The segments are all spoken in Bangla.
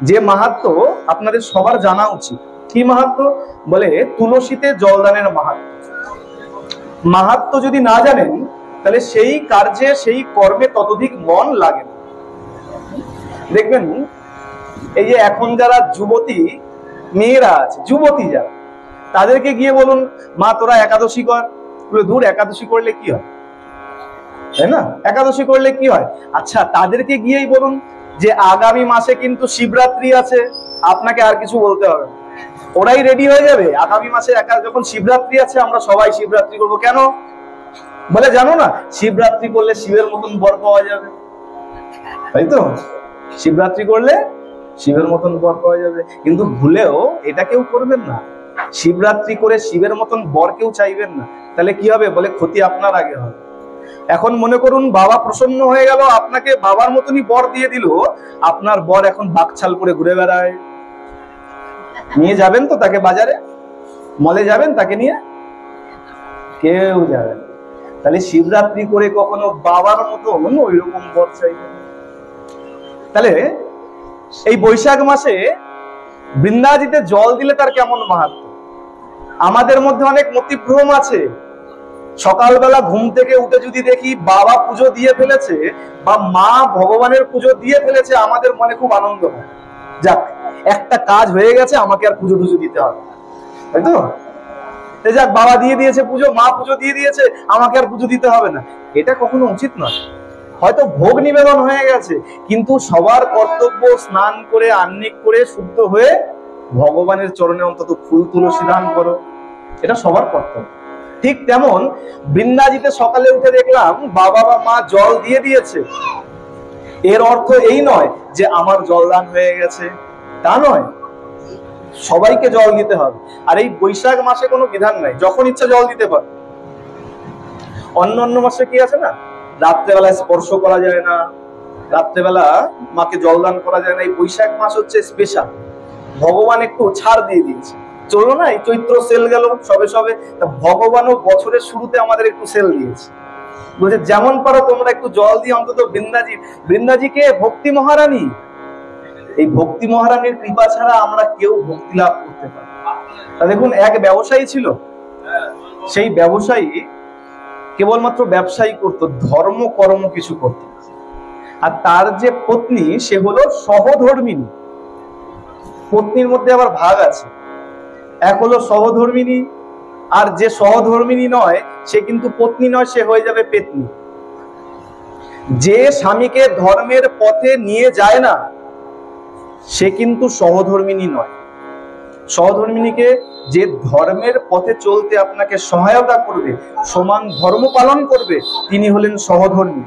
যে মাহাত্ম্য আপনাদের সবার জানা উচিত। কি মাহাত্ম্য? বলে তুলসীতে জলদানের মাহাত্ম্য। মাহাত্ম্য যদি না জানেন তাহলে সেই কার্যে সেই কর্মে ততোধিক মন লাগে না। দেখবেন এই যে এখন যারা যুবতী মেয়েরা আছে, যুবতী যারা, তাদেরকে গিয়ে বলুন মা তোরা একাদশী কর, বলে দূর একাদশী করলে কি হয়, তাই না? একাদশী করলে কি হয়? আচ্ছা তাদেরকে গিয়েই বলুন যে আগামী মাসে কিন্তু শিবরাত্রি আছে, আপনাকে আর কিছু বলতে হবে না, ওরাই রেডি হয়ে যাবে। আগামী মাসে যখন শিবরাত্রি আছে আমরা সবাই শিবরাত্রি করবো। কেন? বলে জানো না শিবরাত্রি করলে শিবের মতন বর পাওয়া যাবে, তাই তো? শিবরাত্রি করলে শিবের মতন বর পাওয়া যাবে। কিন্তু ভুলেও এটা কেউ করবেন না, শিবরাত্রি করে শিবের মতন বর কেউ চাইবেন না। তাহলে কি হবে? বলে ক্ষতি আপনার আগে হবে। এখন মনে করুন বাবা প্রসন্ন হয়ে গেল, আপনাকে বাবার মতনই বর দিয়ে দিল, আপনার বর এখন বাকছাল করে ঘুরে বেড়ায়। নিয়ে যাবেন তো তাকে বাজারে, মলে যাবেন তাকে নিয়ে? কেউ যাবেন। তাহলে শিবরাত্রি করে কখনো বাবার মতন ওই রকম বর চাইবেন। তাহলে এই বৈশাখ মাসে বৃন্দাজিতে জল দিলে তার কেমন মাহাত্ম্য? আমাদের মধ্যে অনেক মতিভ্রম আছে। সকালবেলা ঘুম থেকে উঠে যদি দেখি বাবা পুজো দিয়ে ফেলেছে বা মা ভগবানের পুজো দিয়ে ফেলেছে, আমাদের মনে খুব আনন্দ হয়, যাক একটা কাজ হয়ে গেছে, আমাকে আর পুজো টুজো দিতে হবে, তাই তো? যাক বাবা দিয়ে দিয়েছে পুজো, মা পুজো দিয়ে দিয়েছে, আমাকে আর পুজো দিতে হবে না। এটা কখনো উচিত নয়। হয়তো ভোগ নিবেদন হয়ে গেছে, কিন্তু সবার কর্তব্য স্নান করে আহ্নিক করে শুদ্ধ হয়ে ভগবানের চরণে অন্তত ফুল তুলসী দান করো, এটা সবার কর্তব্য। ঠিক তেমন বৃন্দাজিতে সকালে উঠে দেখলাম বাবা বা মা জল দিয়ে দিয়েছে, এর অর্থ এই নয় যে আমার জলদান হয়ে গেছে, তা নয়। সবাইকে জল দিতে হবে। আর এই বৈশাখ মাসে কোনো বিধান নাই, যখন ইচ্ছা জল দিতে পারে। অন্য মাসে কি আছে না, রাত্রেবেলা স্পর্শ করা যায় না, রাত্রেবেলা মাকে জলদান করা যায় না। এই বৈশাখ মাস হচ্ছে স্পেশাল, ভগবান একটু ছাড় দিয়ে দিয়েছে। চলো না, এই চৈত্র সেল গেল সবে সবে, তা ভগবানও বছরের শুরুতে আমাদের একটু সেল দিয়েছে, বলছে যেমন পারো তোমরা একটু জল দিয়ে অন্তত বৃন্দাজিকে ভক্তি মহারানী, এই ভক্তি মহারানীর কৃপা ছাড়া আমরা কেউ ভক্তি লাভ করতে পারি না। দেখুন এক ব্যবসায়ী ছিল, সেই ব্যবসায়ী কেবলমাত্র ব্যবসায়ী করতো, ধর্ম কর্ম কিছু করত। আর তার যে পত্নী সে হলো সহধর্মিনী। পত্নীর মধ্যে আবার ভাগ আছে, এক হলো সহধর্মিনী, আর যে সহধর্মিনী নয় সে কিন্তু পত্নী নয়, সে হয়ে যাবে পেত্নী। যে স্বামীকে ধর্মের পথে নিয়ে যায় না সে কিন্তু সহধর্মিনী নয়। সহধর্মিনীকে যে ধর্মের পথে চলতে আপনাকে সহায়তা করবে, সমান ধর্ম পালন করবে, তিনি হলেন সহধর্মী।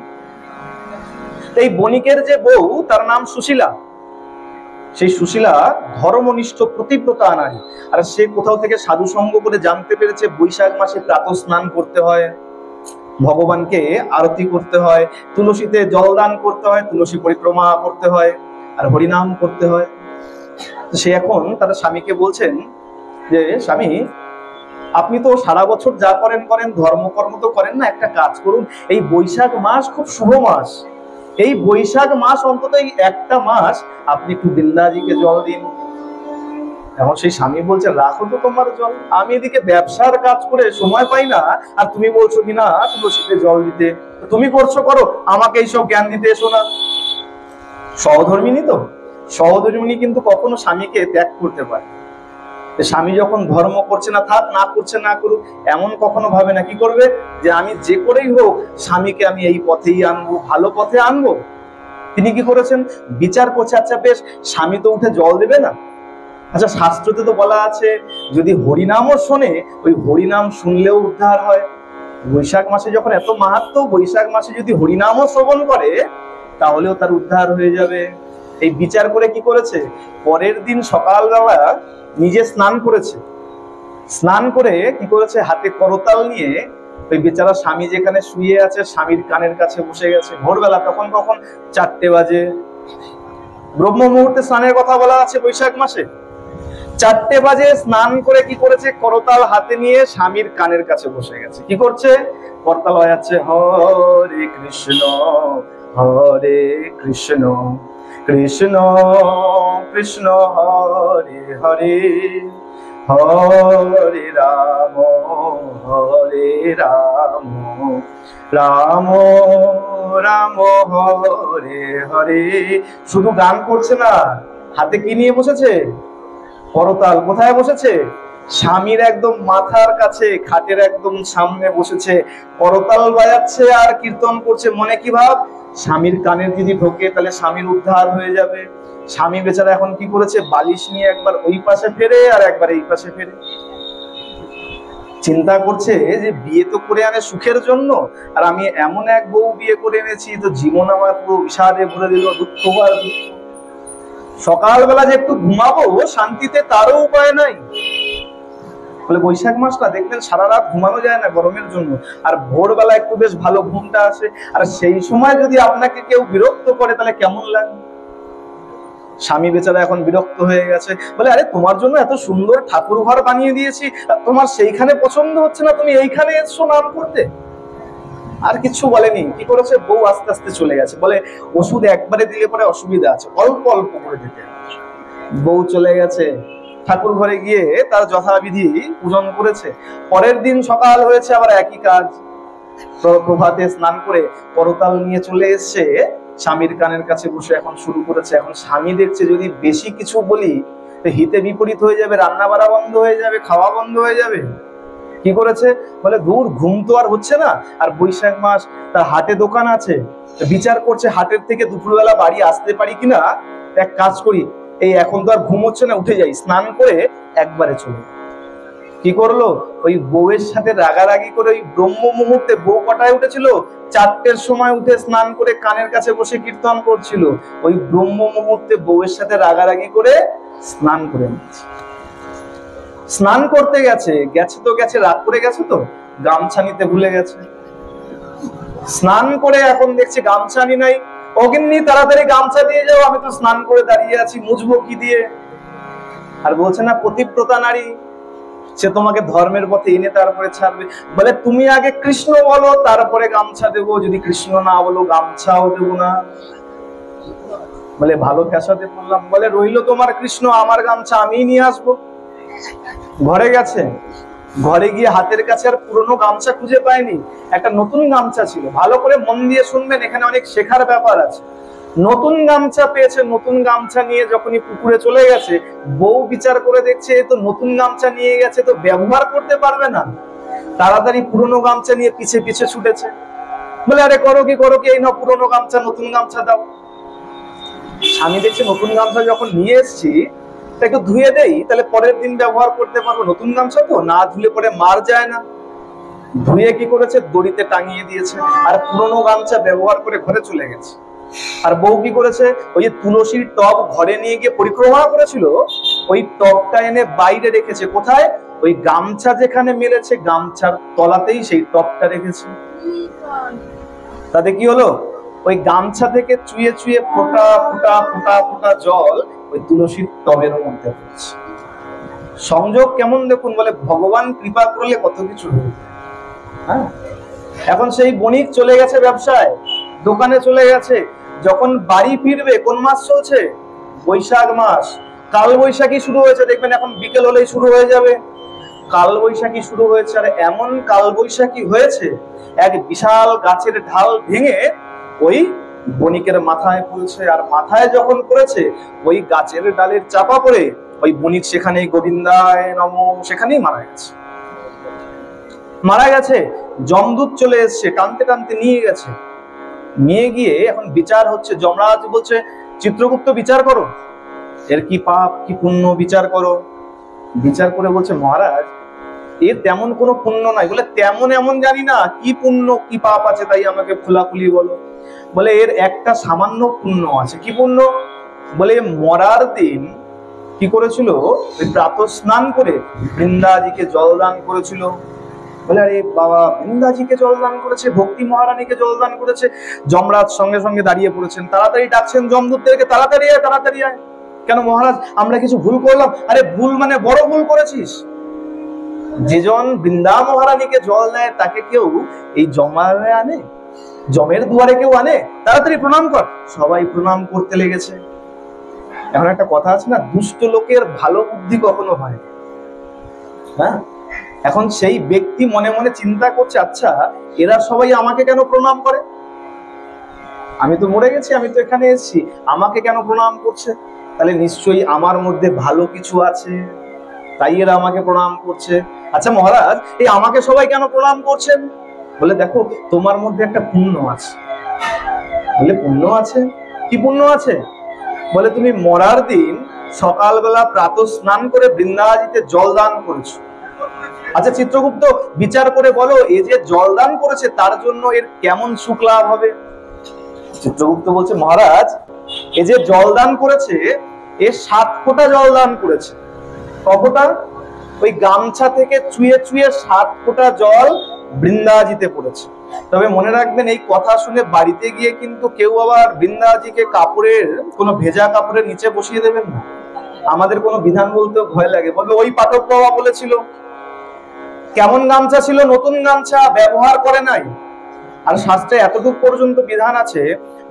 এই বণিকের যে বউ তার নাম সুশীলা, সেই সুশীলা ধর্মনিষ্ঠ প্রতিব্রতা নারী। আর সে কোথাও থেকে সাধু সঙ্গ করে জানতে পেরেছে বৈশাখ মাসে প্রাতঃ স্নান করতে হয়, ভগবানকে আরতি করতে হয়, তুলসীতে জলদান করতে হয়, তুলসী পরিক্রমা করতে হয়, আর হরিনাম করতে হয়। সে এখন তার স্বামীকে বলছেন যে স্বামী আপনি তো সারা বছর যা করেন ধর্মকর্ম তো করেন না, একটা কাজ করুন, এই বৈশাখ মাস খুব শুভ মাস, এই বৈশাখ মাস অন্তত এই একটা মাস আপনি একটু বৃন্দাজিকে জল দিন। এখন সেই স্বামী বলছে রাখো তো তোমার জল, আমি এদিকে ব্যবসার কাজ করে সময় পাই না, আর তুমি বলছো কিনা তুলসীতে জল দিতে, তুমি করছো করো, আমাকে এইসব জ্ঞান দিতে এসো না। সহধর্মিনী তো, সহধর্মিনী কিন্তু কখনো স্বামীকে ত্যাগ করতে পারে। স্বামী যখন ধর্ম করছে না থাক, না করছে না করুক, এমন কখনো ভাবে না। কি করবে? যে আমি যে করেই হোক স্বামীকে আমি এই পথেই আনবো, ভালো পথে আনবো। তিনি কি করেছেন? বিচার করছে, আচ্ছা বেশ স্বামী তো উঠে জল দেবে না, আচ্ছা শাস্ত্রতে তো বলা আছে যদি হরিনামও শোনে, ওই হরিনাম শুনলেও উদ্ধার হয়। বৈশাখ মাসে যখন এত মাহাত্ম্য, বৈশাখ মাসে যদি হরিনামও শ্রবণ করে তাহলেও তার উদ্ধার হয়ে যাবে। এই বিচার করে কি করেছে, পরের দিন সকালবেলা নিজে স্নান করেছে, স্নান করে কি করেছে, হাতে করতাল নিয়ে ওই বেচারা স্বামী যেখানে শুয়ে আছে স্বামীর কানের কাছে বসে গেছে। ভোরবেলা তখন কখন 4টে বাজে, ব্রহ্ম মুহূর্তে স্নানের কথা বলা আছে বৈশাখ মাসে। 4টে বাজে স্নান করে কি করেছে, করতাল হাতে নিয়ে স্বামীর কানের কাছে বসে গেছে। কি করছে? করতাল বাজাচ্ছে, হরে কৃষ্ণ কৃষ্ণ কৃষ্ণ হরে হরে হরে রাম রাম রাম হরে হরে। শুধু গান করছে না, হাতে কি নিয়ে বসেছে? করতাল। কোথায় বসেছে? স্বামীর একদম মাথার কাছে, খাটের একদম সামনে বসেছে, করতাল বাজাচ্ছে আর কীর্তন করছে। মনে কি ভাব? স্বামীর কানে যদি ঢোকে তাহলে স্বামীর উদ্ধার হয়ে যাবে। স্বামী বেচারা এখন কি করেছে? বালিশ নিয়ে একবার ওই পাশে ফেরে আর একবার এই পাশে ফেরে। চিন্তা করছে যে বিয়ে তো করে আনে সুখের জন্য, আর আমি এমন এক বউ বিয়ে করে এনেছি, তো জীবন আমার পুরো বিষাদে ভরে দিল, দুঃখ আর দুঃখ। সকালবেলা যে একটু ঘুমাবো শান্তিতে, তারও উপায় নাই। বলে বৈশাখ মাসটা দেখবেন সারা রাত ঘুমানো যায় না গরমের জন্য, আর ভোরবেলা একটু বেশ ভালো ঘুমটা আসে। আর সেই সময় যদি আপনাকে কেউ বিরক্ত করে তাহলে কেমন লাগে? স্বামী বেচারা এখন বিরক্ত হয়ে গেছে, বলে আরে তোমার জন্য এত সুন্দর ঠাকুর ঘর বানিয়ে দিয়েছি, তোমার সেইখানে পছন্দ হচ্ছে না, তুমি এইখানে এসছো নাম করতে। আর কিছু বলেনি। কি করেছে? বউ আস্তে আস্তে চলে গেছে। বলে ওষুধ একবারে দিলে পরে অসুবিধা আছে, অল্প অল্প করে দিতে। বউ চলে গেছে, ঠাকুর ঘরে গিয়ে তার যথাবিধি পূজন করেছে। পরের দিন সকাল হয়েছে, আবার একই কাজ। প্রভাতে স্নান করে করতাল নিয়ে চলে এসছে, স্বামীর কানের কাছে বসে এখন শুরু করেছে। এখন স্বামী দেখছে যদি বেশি কিছু বলি হিতে বিপরীত হয়ে যাবে, রান্না বাড়া বন্ধ হয়ে যাবে, খাওয়া বন্ধ হয়ে যাবে। কি করেছে? বলে দূর, ঘুম তো আর হচ্ছে না, আর বৈশাখ মাস, তার হাটে দোকান আছে, বিচার করছে হাটের থেকে দুপুরবেলা বাড়ি আসতে পারি কিনা। এক কাজ করি, এই এখন তো আর ঘুম হচ্ছে না, উঠে যাই, স্নান করে একবারে চলে। কি করলো? ওই বউয়ের সাথে রাগারাগি করে ওই ব্রহ্ম মুহূর্তে, বউ কটায় উঠেছিল? 4টের সময় উঠে স্নান করে কানের কাছে বসে কীর্তন করছিল। ওই ব্রহ্ম মুহূর্তে বউয়ের সাথে রাগারাগি করে স্নান করে নিচ্ছে। স্নান করতে গেছে, রাগ করে গেছে, তো গামছা নিতে ভুলে গেছে। স্নান করে এখন দেখছে গামছা নি নাই। অগ্নি, তাড়াতাড়ি গামছা দিয়ে যাও, আমি তো স্নান করে দাঁড়িয়ে আছি, মুছবো কি দিয়ে? আর বলছে না পতিব্রতা নারী, সে তোমাকে ধর্মের পথে এনে তারপরে ছাড়বে। বলে তুমি আগে কৃষ্ণ বলো, তারপরে গামছা দেবো, যদি কৃষ্ণ না বলো গামছাও দেবো না। বলে ভালো ফ্যাসাতে বললাম। বলে রইলো তোমার কৃষ্ণ, আমার গামছা আমি নিয়ে আসবো। ঘরে গেছে, ঘরে গিয়ে হাতের কাছে আর পুরনো গামছা খুঁজে পায়নি, একটা নতুন গামছা ছিল। ভালো করে মন দিয়ে শুনবেন, এখানে অনেক শেখার ব্যাপার আছে। নতুন গামছা পেয়েছে, নতুন গামছা নিয়ে যখনই পুকুরে চলে গেছে, বউ বিচার করে দেখছে তো নতুন গামছা নিয়ে গেছে, তো ব্যবহার করতে পারবে না। তাড়াতাড়ি পুরনো গামছা নিয়ে পিছে পিছে ছুটেছে। বলে আরে করো কি, এই নাও পুরনো গামছা, নতুন গামছা দাও। স্বামী দেখছে নতুন গামছা যখন নিয়ে এসছি, একটু ধুয়ে দেই, তাহলে পরের দিন ব্যবহার করতে পারবো। নতুন গামছা তো, না ধুলে পরে মার যায় না। ধুয়ে কি করেছে? দড়িতে টাঙিয়ে দিয়েছে, আর পুরনো গামছা ব্যবহার করে ঘরে চলে গেছে। আর বউ কি করেছে? ওই যে তুলসীর টব ঘরে নিয়ে গিয়ে পরিক্রমা করেছিল, ওই টবটা এনে বাইরে রেখেছে। কোথায়? ওই গামছা যেখানে মেলেছে, গামছার তলাতেই সেই টবটা রেখেছে। তাতে কি হলো? ওই গামছা থেকে চুয়ে চুয়ে ফোঁটা ফোঁটা ফোঁটা ফোঁটা জল ওই তুলসীর টবের মধ্যে পড়ছে। সংযোগ কেমন দেখুন। বলে ভগবান কৃপা করলে কত কিছু হয়ে যায়। হ্যাঁ, এখন সেই বণিক চলে গেছে ব্যবসায়, দোকানে চলে গেছে। যখন বাড়ি ফিরবে, কোন মাস চলছে? বৈশাখ মাস। কাল বৈশাখী শুরু হয়েছে, দেখবেন এখন বিকেল হলেই শুরু হয়ে যাবে। কাল বৈশাখী শুরু হয়েছে, আর এমন কাল বৈশাখী হয়েছে, এক বিশাল গাছের ঢাল ভেঙে ওই বণিকের মাথায় পড়েছে। আর মাথায় যখন পড়েছে, ওই গাছের ডালের চাপা পড়ে ওই বণিক সেখানেই গোবিন্দায় নমঃ, সেখানেই মারা গেছে। যমদূত চলে এসছে, টানতে টানতে নিয়ে গেছে। নিয়ে গিয়ে এখন বিচার হচ্ছে। যমরাজ বলছে চিত্রগুপ্ত বিচার করো, এর কি পাপ কি পুণ্য বিচার করো। বিচার করে বলছে মহারাজ, এর তেমন কোনো পুণ্য নাই। বলে তেমন এমন জানি না, কি পুণ্য কি পাপ আছে তাই আমাকে খোলাখুলি বলো। বলে এর একটা সামান্য পুণ্য আছে। কি পুণ্য? বলে মরার দিন কি করেছিল? ওই প্রাতঃ স্নান করে বৃন্দাজিকে জলদান করেছিল। বলে আরে বাবা, বৃন্দাজিকে জলদান করেছে, ভক্তি মহারানীকে জলদান করেছে। যমরাজ সঙ্গে সঙ্গে দাঁড়িয়ে পড়েছেন, তাড়াতাড়ি ডাকছেন যমদূতদেরকে, তাড়াতাড়ি আয়, তাড়াতাড়ি আয়। কেন মহারাজ, আমরা কিছু ভুল করলাম? আরে ভুল মানে বড় ভুল করেছিস। যেজন বৃন্দা মহারানীকে জল দেয় তাকে কেউ এই জমারে আনে? জমের দুয়ারে কেউ আনে? তাড়াতাড়ি প্রণাম কর। সবাই প্রণাম করতে লেগেছে। এখন একটা কথা আছে না, দুষ্ট লোকের ভালো বুদ্ধি কখনো হয় হ্যাঁ। এখন সেই ব্যক্তি মনে মনে চিন্তা করছে, আচ্ছা এরা সবাই আমাকে কেন প্রণাম করে, আমি তো মরে গেছি, আমি তো এখানে এসেছি, আমাকে কেন প্রণাম করছে, তাহলে নিশ্চয়ই আমার মধ্যে ভালো কিছু আছে, তাই এরা আমাকে প্রণাম করছে। আচ্ছা মহারাজ, এই আমাকে সবাই কেন প্রণাম করছেন? বলে দেখো তোমার মধ্যে একটা পুণ্য আছে। বলে পুণ্য আছে? কি পুণ্য আছে? বলে তুমি মরার দিন সকালবেলা প্রাতঃ স্নান করে বৃন্দাজিতে জল দান করেছো। আচ্ছা চিত্রগুপ্ত বিচার করে বলো, এই যে জল দান করেছে তার জন্য এর কেমন সুখ লাভ হবে? চিত্রগুপ্ত বলছে, মহারাজ এই যে জল দান করেছে, এ 7 ফোঁটা জল দান করেছে। ক ফোঁটা? ওই গামছা থেকে চুয়ে চুয়ে 7 ফোঁটা জল বৃন্দাজিতে পড়েছে। তবে মনে রাখবেন, এই কথা শুনে বাড়িতে গিয়ে কিন্তু কেউ আবার বৃন্দাজিকে কাপড়ের, কোনো ভেজা কাপড়ের নিচে বসিয়ে দেবেন না। আমাদের কোনো বিধান বলতে ভয় লাগে, বলবে ওই পাঠক বাবা বলেছিল। কেমন গামছা ছিল? নতুন গামছা, ব্যবহার করে নাই। আর শাস্ত্রে এতটুকু পর্যন্ত বিধান আছে,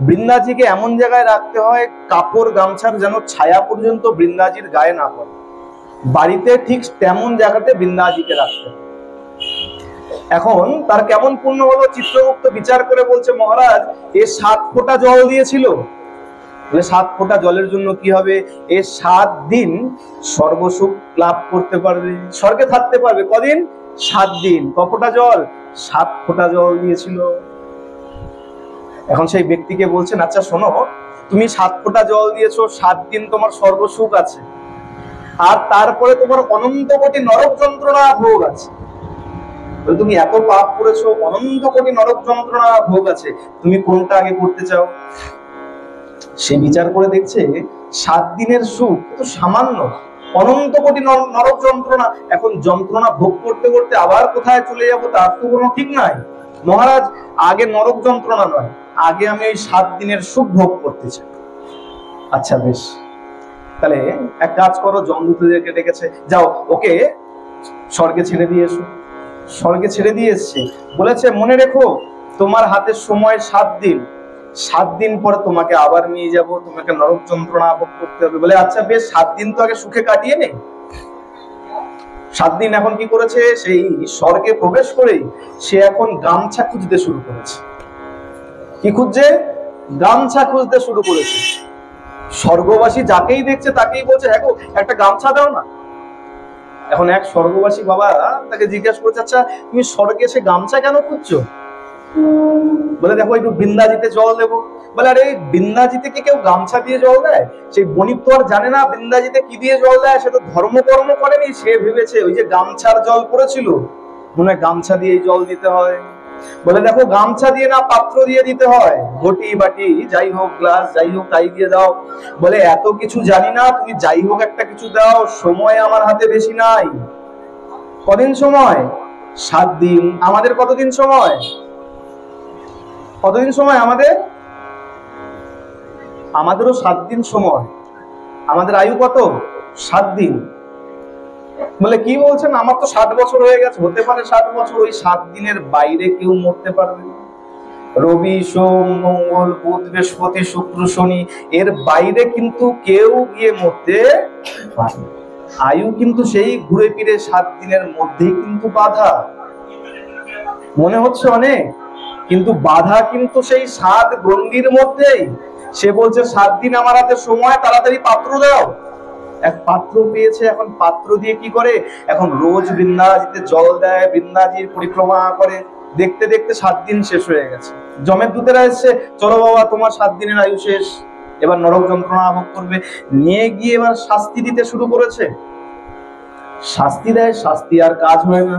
বৃন্দাজিকে এমন জায়গায় রাখতে হয় কাপড় গামছার যেন ছায়া পর্যন্ত বৃন্দাজির গায়ে না পড়ে। বাড়িতে ঠিক তেমন জায়গাতে বৃন্দাজিকে রাখতে হয়। এখন তার কেমন পুণ্য হলো? চিত্রগুপ্ত বিচার করে বলছে, মহারাজ এ 7 ফোঁটা জল দিয়েছিল। বলে 7 ফোঁটা জলের জন্য কি হবে? এ 7 দিন সর্বসুখ লাভ করতে পারবে, স্বর্গে থাকতে পারবে। কদিন? 7 দিন। ক ফোঁটা জল? 7 ফোঁটা জল দিয়েছিল। এখন সেই ব্যক্তিকে বলছেন, আচ্ছা শোনো, তুমি 7 ফোঁটা জল দিয়েছো, 7 দিন তোমার সর্বসুখ আছে, আর তারপরে তোমার অনন্ত কোটি নরক যন্ত্রণা ভোগ আছে। তুমি এত পাপ করেছো, অনন্ত কোটি নরক যন্ত্রণা ভোগ আছে, তুমি কোনটা আগে করতে চাও? সে বিচার করে দেখছে 7 দিনের সুখ তো সামান্য, অনন্ত কোটি নরক যন্ত্রণা, এখন যন্ত্রণা ভোগ করতে করতে আবার কোথায় চলে যাবো তার তো কোনো ঠিক নাই। মহারাজ আগে নরক যন্ত্রণা নয়, আগে আমি ওই 7 দিনের সুখ ভোগ করতে চাই। আচ্ছা বেশ, তাহলে এক কাজ করো, যমদূতদেরকে ডেকেছে, যাও ওকে স্বর্গে ছেড়ে দিয়ে এসো। স্বর্গে ছেড়ে দিয়ে এসছে, বলেছে মনে রেখো তোমার হাতে সময় 7 দিন, 7 দিন পরে তোমাকে আবার নিয়ে যাব, তোমাকে নরক যন্ত্রণা ভোগ করতে হবে। বলে আচ্ছা বেশ, 7 দিন তো আগে সুখে কাটিয়ে নেই। 7 দিন এখন কি করেছে? সেই স্বর্গে প্রবেশ করেই সে এখন গামছা খুঁজতে শুরু করেছে। কি খুঁজছে? গামছা খুঁজতে শুরু করেছে। স্বর্গবাসী যাকেই দেখছে তাকেই বলছে, হ্যাঁ গো একটা গামছা দাও না। এখন এক স্বর্গবাসী বাবা তাকে জিজ্ঞাসা করছে, আচ্ছা তুমি স্বর্গে এসে গামছা কেন খুঁজছো? বলে দেখো একটু বৃন্দাজিতে জল দেবো। বলে আরে বৃন্দাজিতে কি কেউ গামছা দিয়ে জল দেয়? সেই বণিক তো আর জানে না বৃন্দাজিতে কি দিয়ে জল দেয়, সে তো ধর্মকর্ম করেনি, সে ভেবেছে ওই যে গামছার জল পড়েছিল, মনে হয় গামছা দিয়ে জল দিতে হয়। বলে দেখো গামছা দিয়ে না, পাত্র দিয়ে দিতে হয়, ঘটি বাটি যাই হোক, গ্লাস যাই হোক, তাই দিয়ে দাও। বলে এত কিছু জানি না, তুমি যাই হোক একটা কিছু দাও, সময় আমার হাতে বেশি নাই। কদিন সময়? 7 দিন। আমাদের কতদিন সময়? কতদিন সময় আমাদের? আমাদেরও 7 দিন সময়। আমাদের আয়ু কত? 7 দিন। বলে কি বলছেন? আমার তো 60 বছর হয়ে গেছে। হতে পারে 60 বছর, ওই 7 দিনের বাইরে কেউ মরতে পারবে না। রবি সোম মঙ্গল বুধ বৃহস্পতি শুক্র শনি, এর বাইরে কিন্তু কেউ গিয়ে মরতে পারবে। আয়ু কিন্তু সেই ঘুরে ফিরে 7 দিনের মধ্যেই কিন্তু বাধা। মনে হচ্ছে অনেক, কিন্তু বাধা কিন্তু সেই 7 গণ্ডির মধ্যেই। সে বলছে 7 দিন আমার হাতে সময়, তাড়াতাড়ি পাত্র দাও। এক পাত্র পেয়েছে, এখন পাত্র দিয়ে কি করে? এখন রোজ বৃন্দাজিতে জল দেয়, বৃন্দাজির পরিক্রমা করে। দেখতে দেখতে 7 দিন শেষ হয়ে গেছে। যমের দূতেরা এসছে, চলো বাবা তোমার 7 দিনের আয়ু শেষ, এবার নরক যন্ত্রণা ভোগ করবে। নিয়ে গিয়ে এবার শাস্তি দিতে শুরু করেছে। শাস্তি দেয়, শাস্তি আর কাজ হয় না।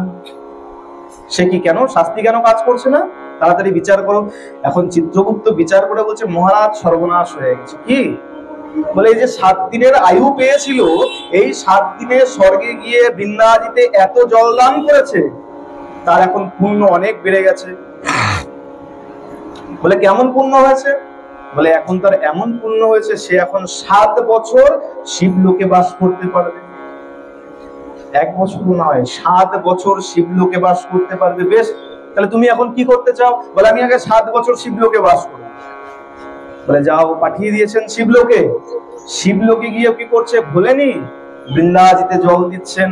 সে কি কেন শাস্তি কেন কাজ করছে না? তাড়াতাড়ি বিচার করো। এখন চিত্রগুপ্ত বিচার করে বলছে, মহারাজ সর্বনাশ হয়ে গেছে। কি? বলে এই যে 7 দিনের আয়ু পেয়েছিল, এই 7 দিনে স্বর্গে গিয়ে বৃন্দাজিতে এত জল দান করেছে, তার এখন পুণ্য অনেক বেড়ে গেছে। বলে কেমন পুণ্য হয়েছে? বলে এখন তার এমন পুণ্য হয়েছে, সে এখন 7 বছর শিবলোকে বাস করতে পারবে। 1 বছর নয়, 7 বছর শিবলোকে বাস করতে পারবে। বেশ, তাহলে তুমি এখন কি করতে চাও? বলে আমি আগে 7 বছর শিবলোকে বাস করব। বলে যাও, পাঠিয়ে দিয়েছেন শিবলোকে। শিবলোকে গিয়ে কি করছে ভোলেনি বৃন্দাজিতে জল দিচ্ছেন।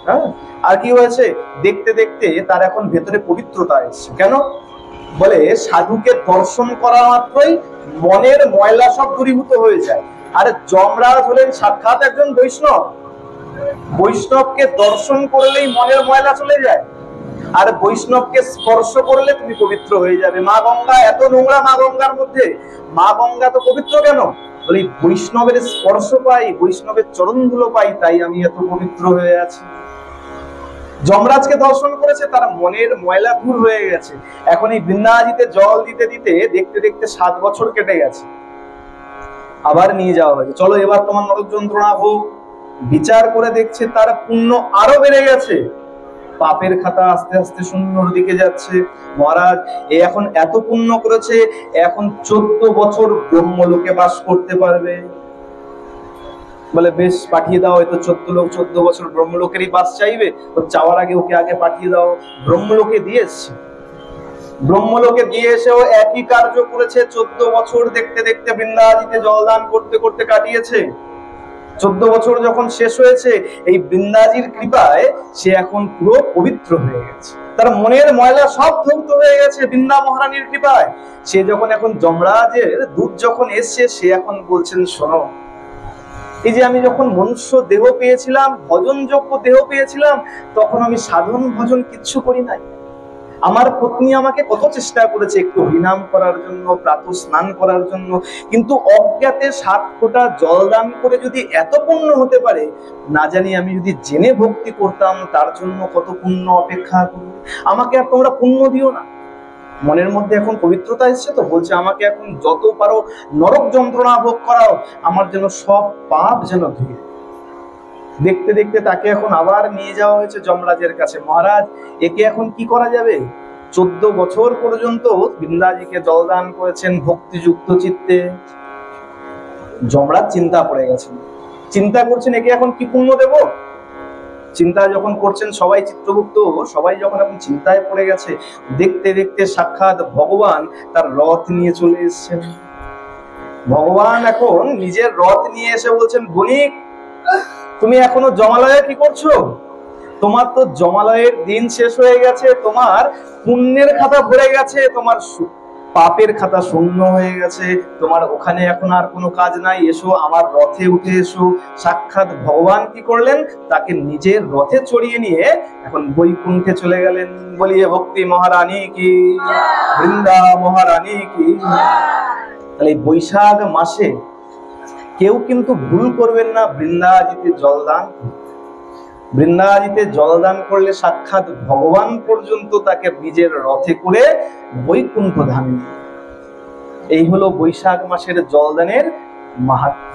হ্যাঁ, আর কি হয়েছে দেখতে দেখতে তার এখন ভেতরে পবিত্রতা এসছে। কেন? বলে সাধুকে দর্শন করা মাত্রই মনের ময়লা সব দূরীভূত হয়ে যায়। আর যমরাজ হলেন সাক্ষাৎ একজন বৈষ্ণব। বৈষ্ণবকে দর্শন করলেই মনের ময়লা চলে যায়, আর বৈষ্ণবকে স্পর্শ করলে তুমি পবিত্র হয়ে যাবে। মা গঙ্গা এত নোংরা, মা গঙ্গার মধ্যে মা গঙ্গা তো পবিত্র কেন? বলি বৈষ্ণবের স্পর্শ পাই, বৈষ্ণবের চরণ ধুলো পাই, তাই আমি এত পবিত্র হয়ে আছি। যমরাজকে দর্শন করেছে, তার মনের ময়লা দূর হয়ে গেছে। এখন এই বৃন্দাজিতে জল দিতে দিতে দেখতে দেখতে 7 বছর কেটে গেছে। আবার নিয়ে যাওয়া হয়েছে, চলো এবার তোমার নরক যন্ত্রণা হোক। বিচার করে দেখছে তার পুণ্য আরো বেড়ে গেছে, পাপের খাতা আস্তে আস্তে শূন্যর দিকে যাচ্ছে। মহারাজ এ এখন এত পুণ্য করেছে, এখন 14 বছর ব্রহ্মলোকে বাস করতে পারবে। বলে বেশ, পাঠিয়ে দাও। হয়তো 14 বছর ব্রহ্মলোকেরই বাস চাইবে, ও চাওয়ার আগে ওকে আগে পাঠিয়ে দাও। ব্রহ্মলোকে দিয়ে এসছে। ব্রহ্মলোকে দিয়ে এসেও একই কার্য করেছে। 14 বছর দেখতে দেখতে বৃন্দাজিতে জলদান করতে করতে কাটিয়েছে। 14 বছর যখন শেষ হয়েছে, এই বৃন্দাজির কৃপায় সে এখন পুরো পবিত্র হয়ে গেছে। তার মনের ময়লা সব ধৌত হয়ে গেছে বৃন্দা মহারানীর কৃপায়। সে যখন এখন যমরাজের দূত যখন এসছে, সে এখন বলছেন শোনো, এই যে আমি যখন মনুষ্য দেহ পেয়েছিলাম, ভজনযোগ্য দেহ পেয়েছিলাম, তখন আমি সাধন ভজন কিচ্ছু করি নাই। আমার পত্নী আমাকে কত চেষ্টা করেছে একটু হরিনাম করার জন্য, প্রাতঃ স্নান করার জন্য, কিন্তু অজ্ঞাতে 7 ফোঁটা জল দান করে যদি এত পুণ্য হতে পারে, না জানি আমি যদি জেনে ভক্তি করতাম তার জন্য কত পুণ্য অপেক্ষা করবে। আমাকে আর তোমরা পুণ্য দিও না। মনের মধ্যে এখন পবিত্রতা এসছে, তো বলছে আমাকে এখন যত পারো নরক যন্ত্রণা ভোগ করাও, আমার যেন সব পাপ যেন ধুয়ে। দেখতে দেখতে তাকে এখন আবার নিয়ে যাওয়া হয়েছে যমরাজের কাছে। মহারাজ একে এখন কি করা যাবে? 14 বছর পর্যন্ত বৃন্দাজিকে জলদান করেছেন ভক্তিযুক্ত চিত্তে। যমরাজ চিন্তা পড়ে গেছেন, চিন্তা করছেন একে এখন কি পুণ্য দেব। চিন্তা যখন করছেন সবাই, চিত্রগুপ্ত সবাই যখন এখন চিন্তায় পড়ে গেছে, দেখতে দেখতে সাক্ষাৎ ভগবান তার রথ নিয়ে চলে এসেছেন। ভগবান এখন নিজের রথ নিয়ে এসে বলছেন, বণিক তুমি এখনো জমালয়ে কি করছো? তোমার তো জমালয়ের দিন শেষ হয়ে গেছে, তোমার পুণ্যের খাতা ভরে গেছে, তোমার পাপের খাতা শূন্য হয়ে গেছে, তোমার ওখানে এখন আর কোনো কাজ নাই, এসো আমার রথে উঠে এসো। সাক্ষাৎ ভগবান কি করলেন, তাকে নিজের রথে চড়িয়ে নিয়ে এখন বৈকুণ্ঠে চলে গেলেন। বলিয়ে ভক্তি মহারানী কি, বৃন্দা মহারানী কি। তাহলে বৈশাখ মাসে কেউ কিন্তু ভুল করবেন না বৃন্দাজিতে জলদান। বৃন্দাজিতে জলদান করলে সাক্ষাৎ ভগবান পর্যন্ত তাকে নিজের রথে করে বৈকুণ্ঠ ধামে। এই হলো বৈশাখ মাসের জলদানের মাহাত্ম্য।